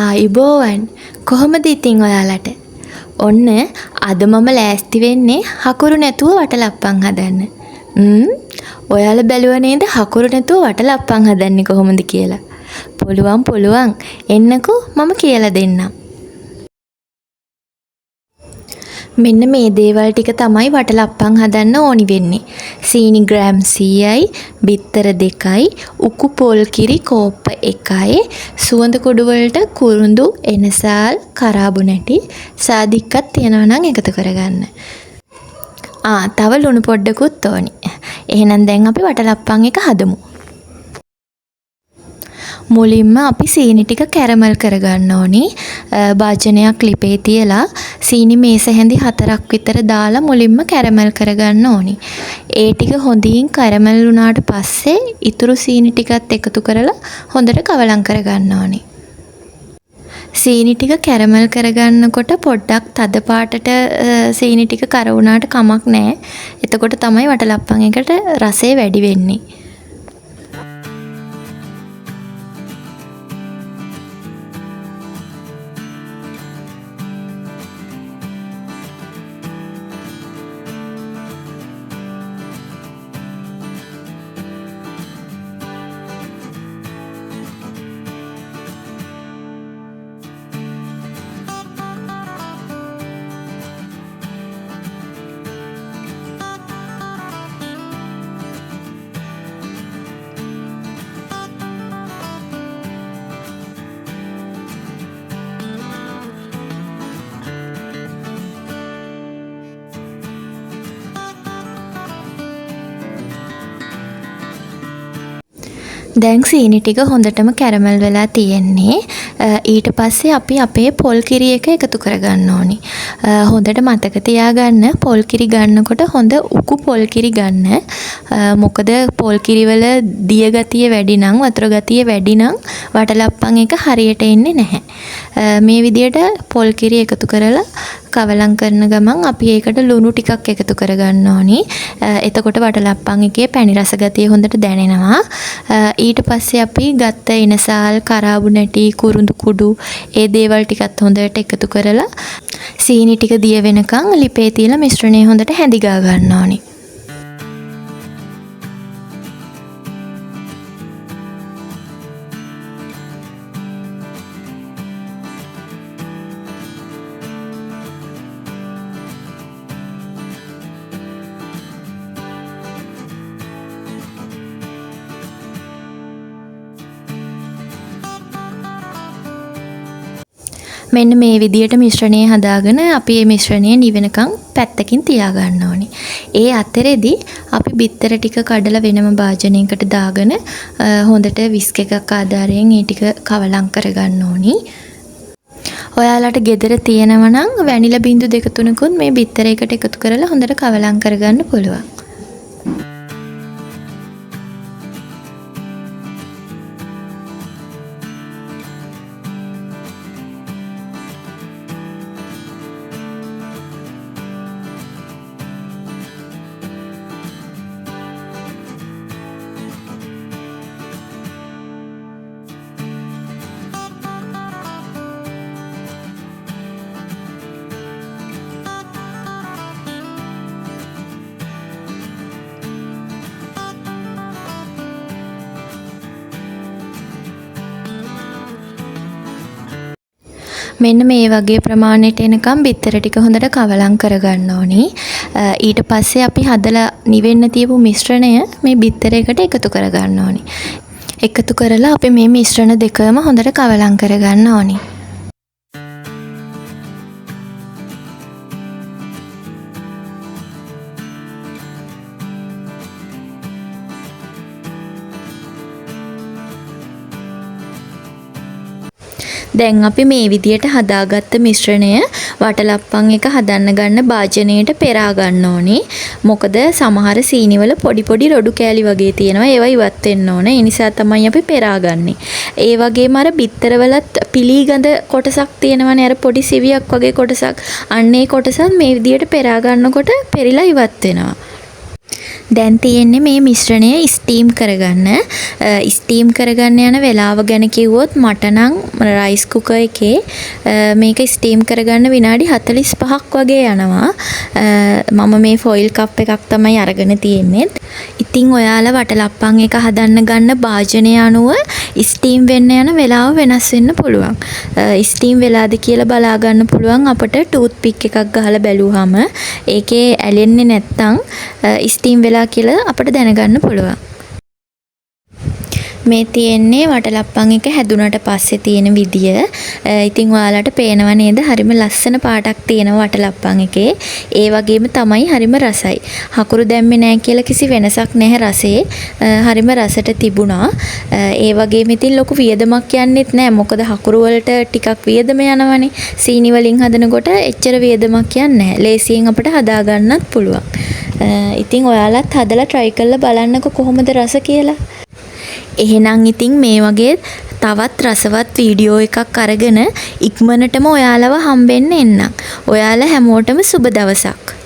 ආයුබෝවන් කොහොමද ඉතින් ඔයාලට? ඔන්න අද මම ලෑස්ති වෙන්නේ හකුරු නැතුව වටලප්පන් හදන්න. ඔයාලා බැලුවා නේද හකුරු නැතුව වටලප්පන් හදන්නේ කොහොමද කියලා? පුළුවන්. එන්නකෝ මම කියලා දෙන්නම්. මෙන්න මේ දේවල් ටික තමයි වටලප්පන් හදන්න ඕනි වෙන්නේ. සීනි ග්‍රෑම් 100යි, බිත්තර 2යි, උකු පොල් කිරි කෝප්ප 1යි, සුවඳ කුඩු වලට කුරුඳු, එනසාල්, කරාබු නැටි, සාදික්කක් තියනවා නම් එකතු කරගන්න. තව ලුණු පොඩ්ඩකුත් ඕනි. එහෙනම් දැන් අපි වටලප්පන් එක හදමු. මුලින්ම අපි සීනි ටික කැරමල් කරගන්න ඕනි. භාජනයක් ලිපේ තියලා සීනි මේස හැඳි 4ක් විතර දාලා මුලින්ම කැරමල් කරගන්න ඕනි. ඒ ටික හොඳින් කැරමල් වුණාට පස්සේ ඉතුරු සීනි ටිකත් එකතු කරලා හොඳට කවලම් කරගන්න ඕනි. සීනි ටික කැරමල් කරගන්නකොට පොඩ්ඩක් තද පාටට සීනි ටික කර වුණාට කමක් නැහැ. එතකොට තමයි වටලප්පන් එකට රසය වැඩි වෙන්නේ. දැන් සීනි ටික හොඳටම කැරමල් වෙලා තියෙන්නේ. ඊට පස්සේ අපි අපේ පොල් කිරි එක එකතු කරගන්න ඕනි. හොඳට මතක තියාගන්න පොල් කිරි ගන්නකොට හොඳ උකු පොල් කිරි ගන්න. මොකද පොල් කිරි වල දිය ගතිය වැඩි නම් වතුර ගතිය වැඩි නම් වටලප්පන් එක හරියට එන්නේ නැහැ. මේ විදියට පොල් කිරි එකතු කරලා කවලම් කරන ගමන් අපි ඒකට ලුණු ටිකක් එකතු කරගන්න ඕනි. එතකොට වටලප්පන් එකේ පැණි රස ගතිය හොඳට දැනෙනවා. ඊට පස්සේ අපි ගත්ත එනසාල්, කරාබු නැටි, කුරුඳු කුඩු ඒ දේවල් ටිකත් හොඳට එකතු කරලා සීනි ටික දිය වෙනකන් ලිපේ තියලා මිශ්‍රණය හොඳට හැඳි ගා ගන්න ඕනි. මෙන්න මේ විදියට මිශ්‍රණය හදාගෙන අපි මේ මිශ්‍රණය නිවෙනකන් පැත්තකින් තියාගන්න ඕනේ. ඒ අතරෙදි අපි බිත්තර ටික කඩලා වෙනම භාජනයකට දාගෙන හොඳට විස්ක් එකක් ආධාරයෙන් ඒ ටික කවලම් කරගන්න ඕනි. ඔයාලට ගෙදර තියෙනවා නම් වැනිලා බිංදු 2-3කුත් මේ බිත්තර එකට එකතු කරලා හොඳට කවලම් කරගන්න පුළුවන්. මෙන්න මේ වගේ ප්‍රමාණයට එනකම් බිත්තර ටික හොඳට කවලම් කරගන්න ඕනි. ඊට පස්සේ අපි හදලා නිවෙන්න තියපු මිශ්‍රණය මේ බිත්තර එකට එකතු කරගන්න ඕනි. එකතු කරලා අපි මේ මිශ්‍රණ දෙකම හොඳට කවලම් කරගන්න ඕනි. දැන් අපි මේ විදියට හදාගත්ත මිශ්‍රණය වටලප්පන් එක හදන්න ගන්න භාජනයට පෙරා ගන්න ඕනේ. මොකද සමහර සීනි වල පොඩි රොඩු කෑලි වගේ තියෙනවා. ඒවා ඉවත් වෙන්න ඕනේ. ඒ නිසා තමයි අපි පෙරාගන්නේ. ඒ වගේම අර බිත්තර වලත් පිළිගඳ කොටසක් තියෙනවානේ. අර පොඩි සිවියක් වගේ කොටසක්. අන්න ඒ කොටසත් මේ විදියට පෙරා ගන්නකොට පෙරිලා ඉවත් වෙනවා. දැන් තියෙන්නේ මේ මිශ්‍රණය ස්ටීම් කරගන්න. ස්ටීම් කරගන්න යන වෙලාව ගැන කිව්වොත් මට නම් රයිස් කුකර් එකේ මේක ස්ටීම් කරගන්න විනාඩි 45ක් වගේ යනවා. මම මේ ෆොයිල් කප් එකක් තමයි අරගෙන තියෙන්නේ. ඉතින් ඔයාලා වටලප්පන් එක හදන්න ගන්න භාජනය අනුව ස්ටීම් වෙන්න යන වෙලාව වෙනස් වෙන්න පුළුවන්. ස්ටීම් වෙලාද කියලා බලා ගන්න පුළුවන් අපිට ටූත් පික් එකක් ගහලා බැලුවාම ඒකේ ඇලෙන්නේ නැත්තම් ස්ටීම් වෙලා කියලා අපිට දැනගන්න පුළුවන්. මේ තියෙන්නේ වටලප්පන් එක හැදුනට පස්සේ තියෙන විදිය. ඉතින් ඔයාලට පේනව නේද? හරිම ලස්සන පාටක් තියෙනවා වටලප්පන් එකේ. ඒ වගේම තමයි හරිම රසයි. හකුරු දැම්මේ නැහැ කියලා කිසි වෙනසක් නැහැ රසේ. හරිම රසට තිබුණා. ඒ වගේම ඉතින් ලොකු වියදමක් යන්නෙත් නැහැ. මොකද හකුරු වලට ටිකක් වියදම යනවනේ. සීනි වලින් හදනකොට එච්චර වියදමක් යන්නේ නැහැ. ලේසියෙන් අපිට හදා ගන්නත් පුළුවන්. ඉතින් ඔයාලත් හදලා try කරලා බලන්නකො කොහොමද රස කියලා. එහෙනම් ඉතින් මේ වගේ තවත් රසවත් වීඩියෝ එකක් අරගෙන ඉක්මනටම ඔයාලව හම්බෙන්න එන්නම්. ඔයාලා හැමෝටම සුබ දවසක්.